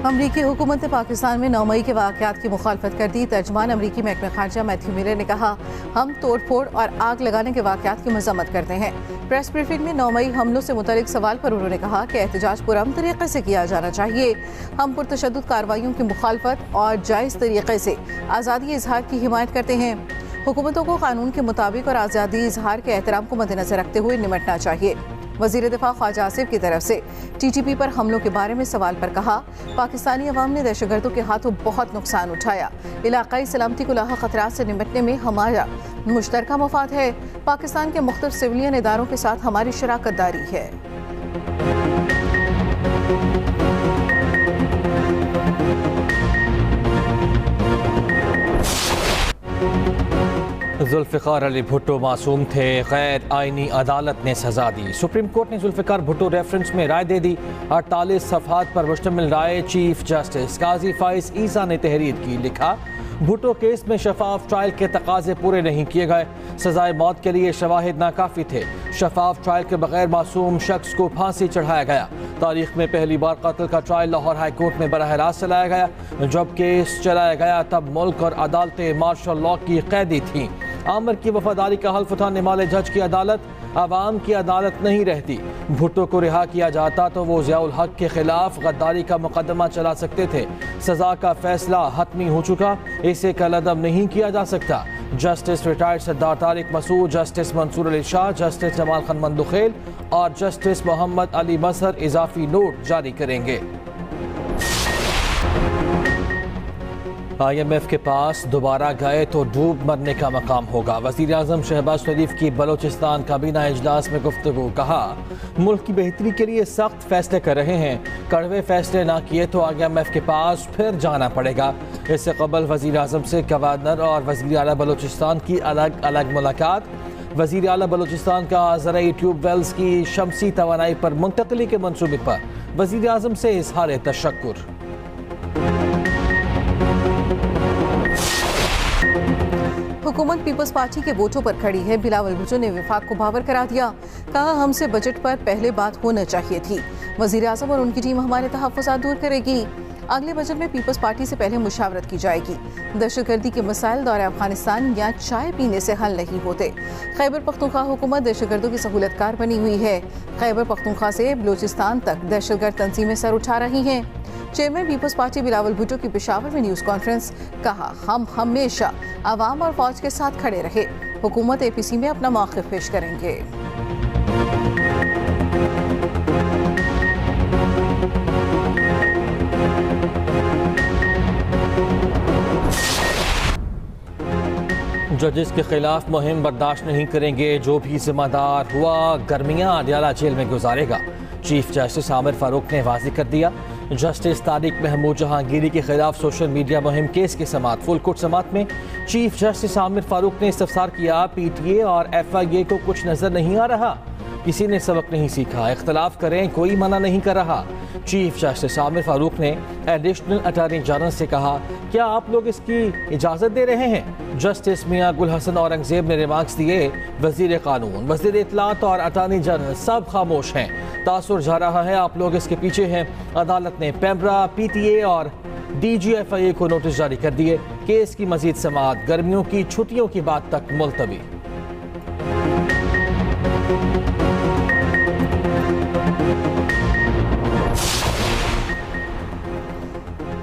अमरीकी हुकूमत ने पाकिस्तान में 9 मई के वाक़यात की मुखालफत कर दी। तर्जमान अमरीकी महकमा खारजा मैथ्यू मिलर ने कहा, हम तोड़ फोड़ और आग लगाने के वाक़यात की मज़म्मत करते हैं। प्रेस ब्रीफिंग में 9 मई हमलों से मुतल्लिक सवाल पर उन्होंने कहा कि एहतजाज पुरअमन तरीके से किया जाना चाहिए। हम पुरतशद्दुद कार्रवाइयों की मुखालफत और जायज़ तरीके से आज़ादी इजहार की हिमायत करते हैं। हुकूमतों को कानून के मुताबिक और आज़ादी इजहार के एहतराम को मद्देनजर रखते हुए निपटना चाहिए। वज़ीर दिफा ख्वाजा आसिफ की तरफ से TTP पर हमलों के बारे में सवाल पर कहा, पाकिस्तानी अवाम ने दहशतगर्दों के हाथों बहुत नुकसान उठाया। इलाकाई सलामती को लाहा खतरात से निपटने में हमारा मुश्तरका मफाद है। पाकिस्तान के मुख्तलिफ सिविलियन इदारों के साथ हमारी शराकत दारी है। जुल्फ़िकार अली भुट्टो मासूम थे, गैर आइनी अदालत ने सजा दी। सुप्रीम कोर्ट ने जुल्फ़िकार भुट्टो रेफरेंस में राय दे दी। 48 सफ़हात पर मुश्तमिल राय चीफ जस्टिस काजी फाइज ईसा ने तहरीर की। लिखा, भुट्टो केस में शफाफ ट्रायल के तकाजे पूरे नहीं किए गए। सजाए मौत के लिए शवाहिद नाकाफी थे। शफाफ ट्रायल के बगैर मासूम शख्स को फांसी चढ़ाया गया। तारीख में पहली बार कत्ल का ट्रायल लाहौर हाई कोर्ट में बराह रास्त चलाया गया। जब केस चलाया गया तब मुल्क और अदालतें मार्शल लॉ की कैदी थीं। आमिर की वफादारी का हल्फ उठाने वाले जज की अदालत आवाम की अदालत नहीं रहती। भुट्टो को रिहा किया जाता तो वो ज़ियाउल हक के खिलाफ गद्दारी का मुकदमा चला सकते थे। सजा का फैसला हतमी हो चुका, इसे कलअदम नहीं किया जा सकता। जस्टिस रिटायर्ड सरदार तारिक मसूद, जस्टिस मंसूर अली शाह, जस्टिस जमाल खान मंदुखेल और जस्टिस मोहम्मद अली मजहर इजाफी नोट जारी करेंगे। IMF के पास दोबारा गए तो डूब मरने का मकाम होगा। वज़ीर आज़म शहबाज शरीफ की बलोचिस्तान काबीना इजलास में गुफ्तगू। कहा, मुल्क की बेहतरी के लिए सख्त फैसले कर रहे हैं, कड़वे फैसले ना किए तो IMF के पास फिर जाना पड़ेगा। इससे कबल वज़ीर आज़म से गवर्नर और वज़ीर आला बलोचिस्तान की अलग अलग मुलाकात। वज़ीर आला बलोचिस्तान का ज़राई ट्यूबवेल्स की शमसी तवानाई पर मुंतकली के मनसूबे पर वज़ीर आज़म से इज़हार तशक्कुर। हुकूमत पीपल्स पार्टी के वोटों पर खड़ी है। बिलावल भुट्टो ने विफाक को बावर करा दिया। कहा, हमसे बजट पर पहले बात होना चाहिए थी। वज़ीर आज़म और उनकी टीम हमारे तहफ़्फ़ुज़ात दूर करेगी। अगले बजट में पीपल्स पार्टी से पहले मुशावरत की जाएगी। दहशतगर्दी के मसाइल दौरे अफगानिस्तान या चाय पीने से हल नहीं होते। खैबर पख्तूनख्वा हुकूमत दहशतगर्दों की सहूलतकार बनी हुई है। खैबर पख्तूनख्वा से बलूचिस्तान तक दहशतगर्द तंजीमें सर उठा रही हैं। चेयरमैन पीपल्स पार्टी बिलावल भुट्टो की पेशावर में न्यूज़ कॉन्फ्रेंस। कहा, हम हमेशा आवाम और फौज के साथ खड़े रहे। हुकूमत APC में अपना मौक़िफ़ पेश करेंगे। जजेस के खिलाफ मुहिम बर्दाश्त नहीं करेंगे। जो भी जिम्मेदार हुआ गर्मियां अडियाला जेल में गुजारेगा। चीफ जस्टिस आमिर फारूक ने वाज़ेह कर दिया। जस्टिस तारिक महमूद जहांगीरी के खिलाफ सोशल मीडिया मुहिम केस की समाअत। फुल कोर्ट समाअत में चीफ जस्टिस आमिर फारूक ने इस्तफसार किया, PTA और FIA को कुछ नजर नहीं आ रहा, किसी ने सबक नहीं सीखा, इख्तलाफ करें, कोई मना नहीं कर रहा। चीफ जस्टिस आमिर फारूक ने एडिशनल अटॉर्नी जनरल से कहा, क्या आप लोग इसकी इजाज़त दे रहे हैं? जस्टिस मियां गुल हसन औरंगजेब ने रिमार्क्स दिए, वजीर कानून, वजीर इत्तलात और अटॉर्नी जनरल सब खामोश हैं। तासुर जा रहा है, आप लोग इसके पीछे हैं। अदालत ने पेम्ब्रा, PTA और DG-FIA को नोटिस जारी कर दिए। केस की मजीद समाअत गर्मियों की छुट्टियों की बात तक मुलतवी।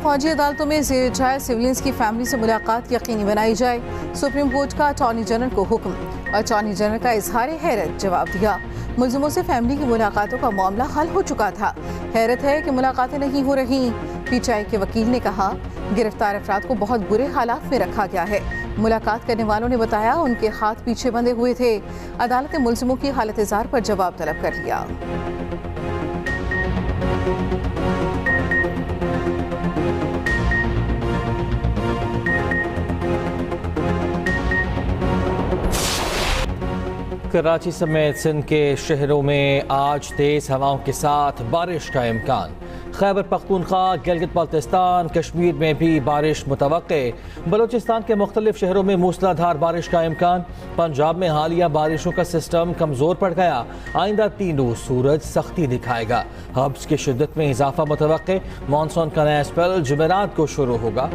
फौजी अदालतों में ज़ेर ट्रायल सिविलियंस की फैमिली से मुलाकात यकीनी बनाई जाए। सुप्रीम कोर्ट का अटॉर्नी जनरल को हुक्म। अटॉर्नी जनरल का इजहार हैरत जवाब दिया। मुलजिमों से फैमिली की मुलाकातों का मामला हल हो चुका था। हैरत है कि मुलाकातें नहीं हो रही। PTI के वकील ने कहा, गिरफ्तार अफराद को बहुत बुरे हालात में रखा गया है। मुलाकात करने वालों ने बताया उनके हाथ पीछे बंधे हुए थे। अदालत ने मुलजिमों की हालत जार पर जवाब तलब कर लिया। कराची समेत सिंध के शहरों में आज तेज हवाओं के साथ बारिश का इम्कान। खैबर पख्तूनख्वा, गिलगित बाल्टिस्तान, कश्मीर में भी बारिश मुतवक्के। बलूचिस्तान के मुख्तलिफ शहरों में मूसलाधार बारिश का इम्कान। पंजाब में हालिया बारिशों का सिस्टम कमज़ोर पड़ गया। आइंदा 3 रोज सूरज सख्ती दिखाएगा। हब्स की शिद्दत में इजाफा मुतवक्के। मानसून का नया स्पेल जुमेरात को शुरू होगा।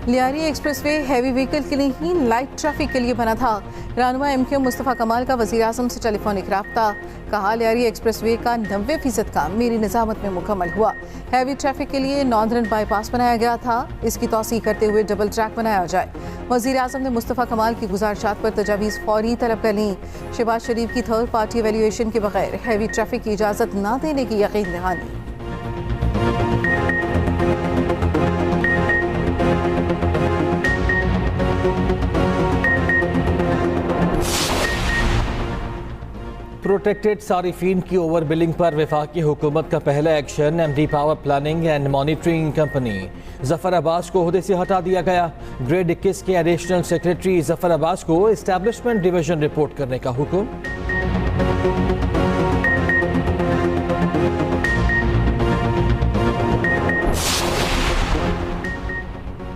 लियारी एक्सप्रेसवे हैवी व्हीकल के लिए ही लाइट ट्रैफिक के लिए बना था। रहनुमा MQ मुस्तफ़ा कमाल का वज़ीर आज़म से टेलीफोनिक राब्ता। कहा, लियारी एक्सप्रेसवे का 90% काम मेरी निज़ामत में मुकम्मल हुआ। हैवी ट्रैफिक के लिए नॉर्दर्न बाईपास बनाया गया था, इसकी तौसीह करते हुए डबल ट्रैक बनाया जाए। वज़ीर आज़म ने मुस्तफ़ा कमाल की गुजारिशात पर तजावीज़ फौरी तलब कर ली। शहबाज शरीफ की थर्ड पार्टी एवेल्यूएशन के बगैर हैवी ट्रैफिक की इजाज़त न देने की यकीन दहानी। प्रोटेक्टेड सारिफीन की ओवर बिलिंग पर वफाकी हुकूमत का पहला action. MD power planning and monitoring company Zafar Abbas को ओहदे से हटा दिया गया। ग्रेड 21 के एडिशनल सेक्रेटरी जफर अब्बास को एस्टैब्लिशमेंट डिवीजन रिपोर्ट करने का हुक्म।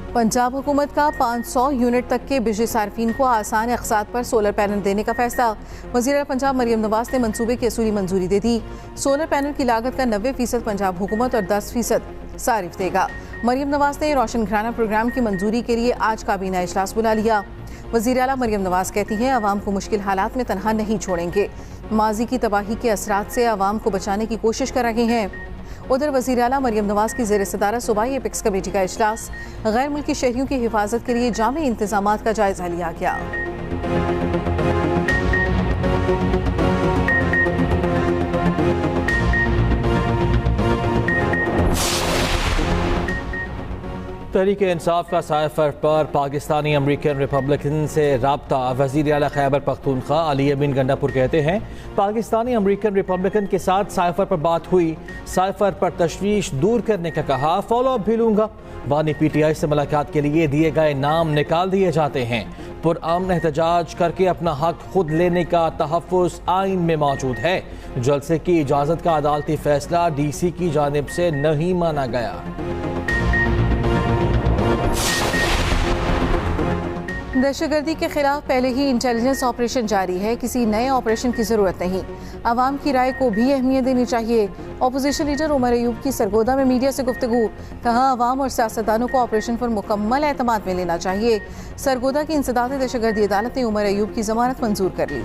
पंजाब हुकूमत का 500 यूनिट तक के बिजली सार्फिन को आसान अक़सात पर सोलर पैनल देने का फैसला। वज़ीर पंजाब मरियम नवाज ने मंसूबे की असूली मंजूरी दे दी। सोलर पैनल की लागत का 90% पंजाब हुकूमत और 10% सारिफ देगा। मरियम नवाज ने रोशन घराना प्रोग्राम की मंजूरी के लिए आज काबीना इजलास बुला लिया। वज़ीर आला मरियम नवाज कहती हैं, अवाम को मुश्किल हालात में तनहा नहीं छोड़ेंगे। माजी की तबाही के असरात से अवाम को बचाने की कोशिश कर रहे हैं। उधर वज़ीर आला मरियम नवाज की ज़ेर सदारत सूबाई एपेक्स कमेटी का इजलास। गैर मुल्की शहरियों की हिफाजत के लिए जामे इंतजामात का जायजा लिया गया। तहरीक इंसाफ का साइफर पर पाकिस्तानी अमरीकन रिपब्लिकन से राब्ता। वज़ीर आला खैबर पख्तूनख्वा अली अमीन गंडापुर कहते हैं, पाकिस्तानी अमरीकन रिपब्लिकन के साथ साइफर पर बात हुई। साइफर पर तशवीश दूर करने का कहा, फॉलोअप भी लूंगा। बानी PTI से मुलाकात के लिए दिए गए नाम निकाल दिए जाते हैं। पुरअमन एहतजाज करके अपना हक खुद लेने का तहफ़्फ़ुज़ आइन में मौजूद है। जलसे की इजाज़त का अदालती फैसला DC की जानिब से नहीं माना गया। दहशतगर्दी के खिलाफ पहले ही इंटेलिजेंस ऑपरेशन जारी है, किसी नए ऑपरेशन की जरूरत नहीं। आवाम की राय को भी अहमियत देनी चाहिए। अपोजिशन लीडर उमर अयूब की सरगोदा में मीडिया से गुफ्तगू। कहा, आवाम और सियासतदानों को ऑपरेशन पर मुकम्मल एतमाद में लेना चाहिए। सरगोदा की इंसदाद दहशतगर्दी अदालत ने उमर अयूब की जमानत मंजूर कर ली।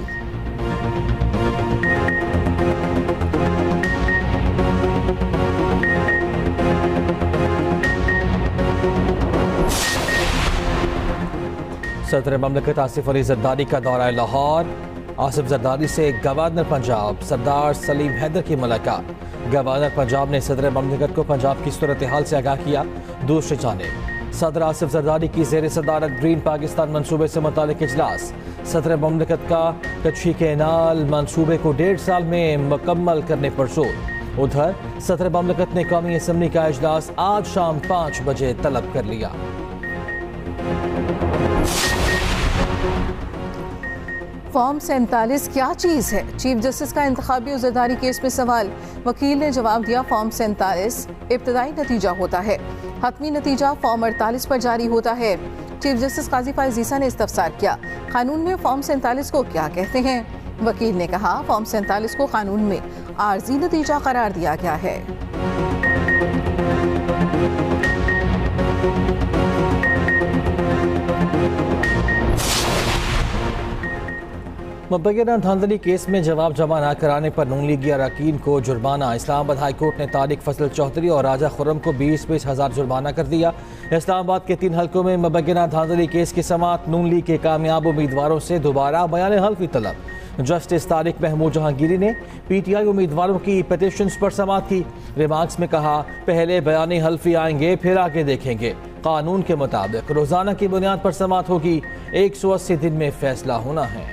सदर ममलकत आसिफ अली जरदारी का दौरा लाहौर। आसिफ जरदारी से गवर्नर पंजाब सरदार सलीम हैदर की मुलाकात। गवर्नर पंजाब ने सदर ममलकत को पंजाब की सूरत हाल से आगाह किया। दूसरी जानिब सदर आसिफ जरदारी की ज़ेर सदारत ग्रीन पाकिस्तान मनसूबे से मुतालिक इजलास। सदर ममलकत का कच्छी कैनाल मनसूबे को 1.5 साल में मुकम्मल करने पर जोर। उधर सदर ममलकत ने कौमी असम्बली का इजलास आज शाम 5 बजे तलब कर लिया। फॉर्म 47 क्या चीज़ है? चीफ जस्टिस का इंतखाबी उज़रदारी केस में सवाल। वकील ने जवाब दिया, फॉर्म 47 इब्तदाई नतीजा होता है, हतमी नतीजा फॉर्म 48 पर जारी होता है। चीफ जस्टिस काजी फाइज़ ईसा ने इस्तफसार किया, कानून में फॉर्म 47 को क्या कहते हैं? वकील ने कहा, फॉर्म 47 को कानून में आर्जी नतीजा करार दिया गया है। मुबैना धांधली केस में जवाब जमा न कराने पर नून लीगी अरकान को जुर्माना। इस्लामाबाद हाई कोर्ट ने तारिक फजल चौधरी और राजा खुर्रम को 20-20 हज़ार जुर्माना कर दिया। इस्लामाबाद के 3 हल्कों में मुबैना धांधली केस की समाअत। नून लीग के कामयाब उम्मीदवारों से दोबारा बयान हल्फी तलब। जस्टिस तारिक महमूद जहांगीरी ने PTI उम्मीदवारों की पिटीशंस पर समाअत की। रिमार्क्स में कहा, पहले बयान हल्फी आएंगे, फिर आगे देखेंगे। कानून के मुताबिक रोजाना की बुनियाद पर समाअत होगी। 180 दिन में फैसला होना है।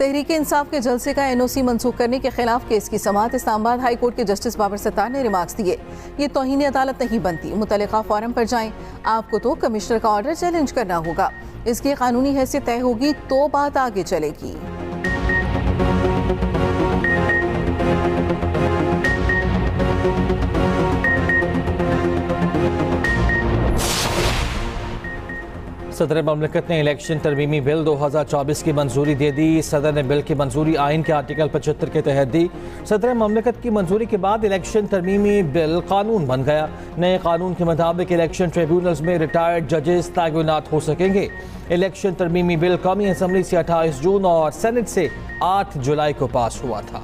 तहरीक इंसाफ के जलसे का NOC मनसूख करने के खिलाफ केस की समाअत इस्लामाबाद हाई कोर्ट के जस्टिस बाबर सत्तार ने रिमार्क्स दिए। ये तौहीन अदालत नहीं बनती, मुतल्लिका फोरम पर जाएं। आपको तो कमिश्नर का ऑर्डर चैलेंज करना होगा, इसकी कानूनी हैसियत तय होगी तो बात आगे चलेगी। सदर ममलिकत ने इलेक्शन तरमीमी बिल 2024 की मंजूरी दे दी। सदर ने बिल की मंजूरी आइन के आर्टिकल 75 के तहत दी। सदर ममलिकत की मंजूरी के बाद इलेक्शन तरमीमी बिल कानून बन गया। नए कानून के मुताबिक इलेक्शन ट्रिब्यूनल्स में रिटायर्ड जजेस तैनात हो सकेंगे। इलेक्शन तरमीमी बिल कौमी असम्बली से 28 जून और सेनेट से 8 जुलाई को पास हुआ था।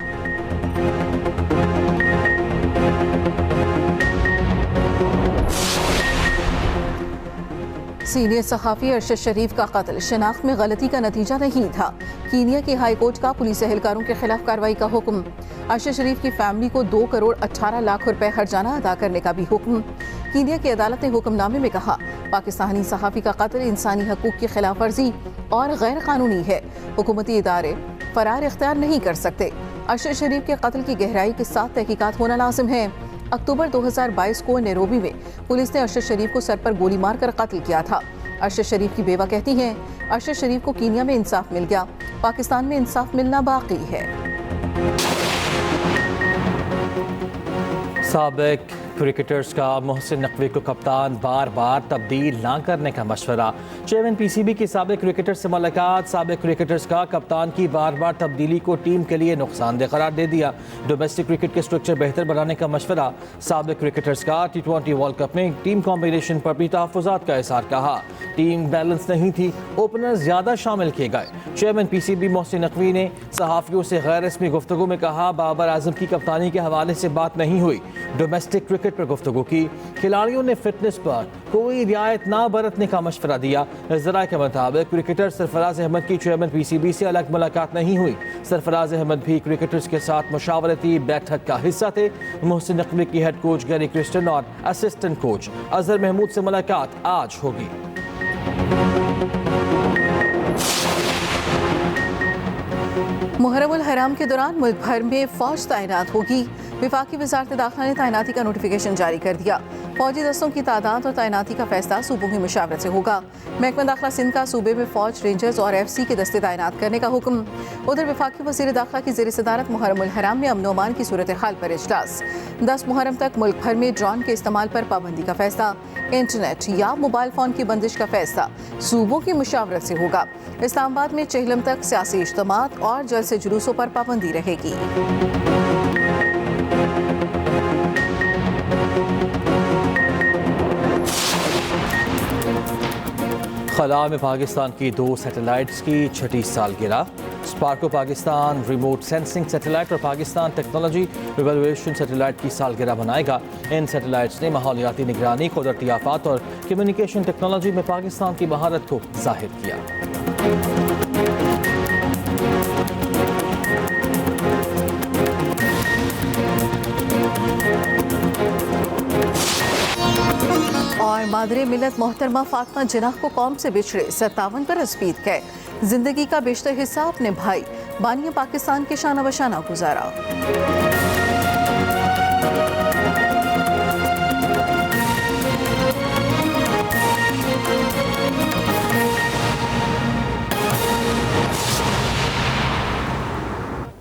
सीनियर सहाफ़ी अरशद शरीफ का कत्ल शनाख्त में गलती का नतीजा नहीं था। कीनिया की हाई कोर्ट का पुलिस एहलकारों के खिलाफ कार्रवाई का हुक्म। अरशद शरीफ की फैमिली को 2 करोड़ 18 लाख रुपए हर्जाना अदा करने का भी हुक्म। कीनिया की अदालत ने हुक्मनामे में कहा, पाकिस्तानी सहाफ़ी का कत्ल इंसानी हकूक़ की खिलाफ वर्जी और गैर कानूनी है। हुकूमती इदारे फरार इख्तियार नहीं कर सकते। अरशद शरीफ के कत्ल की गहराई के साथ तहकीकात होना लाजिम है। अक्टूबर 2022 को नैरोबी में पुलिस ने अरशद शरीफ को सर पर गोली मारकर कत्ल किया था। अरशद शरीफ की बेवा कहती हैं, अरशद शरीफ को कीनिया में इंसाफ मिल गया, पाकिस्तान में इंसाफ मिलना बाकी है। साबिक क्रिकेटर्स का मोहसिन नकवी को कप्तान बार बार तब्दील ना करने का मशवरा। चेयरमैन PCB की साबिक क्रिकेटर से मुलाकात। साबिक क्रिकेटर्स का कप्तान की बार बार तब्दीली को टीम के लिए नुकसानदेह करार दे दिया। डोमेस्टिक क्रिकेट के स्ट्रक्चर बेहतर बनाने का मशवरा। साबिक क्रिकेटर्स का T20 वर्ल्ड कप में टीम कॉम्बिनेशन पर भी तहफ़्फ़ुज़ात का इज़हार कहा। टीम बैलेंस नहीं थी, ओपनर ज़्यादा शामिल किए गए। चेयरमैन PCB मोहसिन नकवी ने सहाफ़ियों से गैर रस्मी गुफ्तगू में कहा, बाबर आजम की कप्तानी के हवाले से बात नहीं हुई। डोमेस्टिक क्रिकेट पर गुफ्तगू की। खिलाड़ियों ने फिटनेस पर कोई रियायत ना बरतने का मशवरा दिया। ज़राए के मुताबिक क्रिकेटर सरफराज अहमद की चेयरमैन PCB से अलग मुलाकात नहीं हुई। सरफराज अहमद भी क्रिकेटर्स के साथ मुशावरती बैठक का हिस्सा थे। मोहसिन नकवी की हेड कोच गैरी क्रिस्टन और असिस्टेंट कोच अजहर महमूद से मुलाकात आज होगी। मुहर्रमुल हराम के दौरान मुल्क भर में फौज तैनात होगी। विफाकी वज़ारत दाखिला ने तैनाती का नोटिफिकेशन जारी कर दिया। फौजी दस्तों की तादाद और तैनाती का फैसला सूबों की मुशावरत से होगा। महकमा दाखिला सिंध का सूबे में फौज, रेंजर्स और FC के दस्ते तैनात करने का हुक्म। उधर विफाकी वज़ीर दाखिला की ज़ेर सदारत मुहर्रमुल हराम में अमन अमान की सूरत हाल पर इजलास। 10 मुहर्रम तक मुल्क भर में ड्रोन के इस्तेमाल पर पाबंदी का फैसला। इंटरनेट या मोबाइल फ़ोन की बंदिश का फैसला सूबों की मुशावरत से होगा। इस्लामाबाद में चेहलम तक सियासी इज्तिमात और जलसे जुलूसों पर पाबंदी रहेगी। खला में पाकिस्तान की 2 सैटेलाइट्स की 6ठी सालगिरह। Sparco Pakistan remote sensing satellite और पाकिस्तान टेक्नोलॉजी इवैल्यूएशन सैटेलाइट की सालगिरह मनाएगा। इन सैटेलाइट्स ने माहौलियाती निगरानी, कुदरती आफात और कम्युनिकेशन टेक्नोलॉजी में पाकिस्तान की महारत को जाहिर किया। और मादरे मिलत मोहतरमा फातिमा जिन्नाह को कौम से बिछड़े 57 बरस बीत गए। जिंदगी का बेशतर हिस्सा अपने भाई बानिया पाकिस्तान के शाना बशाना गुजारा।